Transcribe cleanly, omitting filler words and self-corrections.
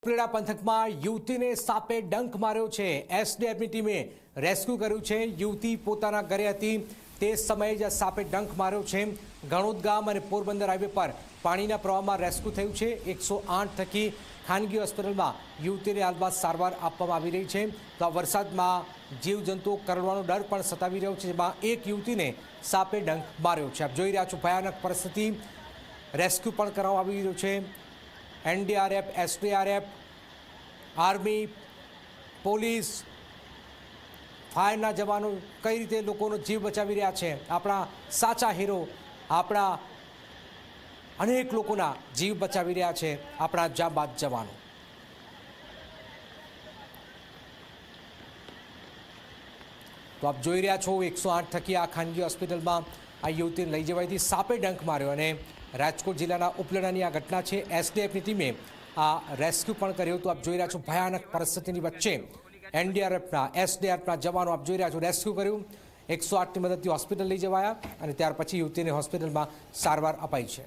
ઉપલેટા પંથકમાં યુવતીને સાપે ડંખ માર્યો છે। એસડીએફની ટીમે રેસ્ક્યુ કર્યું છે। યુવતી પોતાના ઘરે હતી તે સમયે જ સાપે ડંખ માર્યો છે। ગણોદ ગામ અને પોરબંદર હાઈવે પર પાણીના પ્રવાહમાં રેસ્ક્યુ થયું છે। 108 થકી ખાનગી હોસ્પિટલમાં યુવતીને હાલમાં સારવાર આપવામાં આવી રહી છે। તો આ વરસાદમાં જીવજંતુઓ કરડવાનો ડર પણ સતાવી રહ્યો છે, જેમાં એક યુવતીને સાપે ડંખ માર્યો છે। આપ જોઈ રહ્યા છો ભયાનક પરિસ્થિતિ। રેસ્ક્યુ પણ કરવામાં આવી રહ્યું છે। एनडीआरएफ, एसडीआरएफ, आर्मी, पोलीस, फायरना जवानों कई रीते लोगों जीव बचावी रह्या छे। आपणा साचा हीरो आपणा अनेक लोगोना जीव बचावी रह्या छे आपणा जाबाज जवानों। तो आप जोई रह्या छो 108 थकी आ खानगी होस्पिटल में आ युवती लई जवाई थी। सापे डंख मार्यो अने राजकोट जिल्लाना उपलेटानी आ घटना है। एसडीएफनी टीमे आ रेस्क्यू पण कर्यो। तो आप जोई रह्या छो भयानक परिस्थितिनी वच्चे एनडीआरएफना एसडीआरएफना जवानों आप जोई रह्या छो रेस्क्यू कर्युं। 108 ની મદદથી હોસ્પિટલ લઈ જવાયા અને ત્યાર પછી યુવતીને હોસ્પિટલમાં સારવાર અપાઈ છે।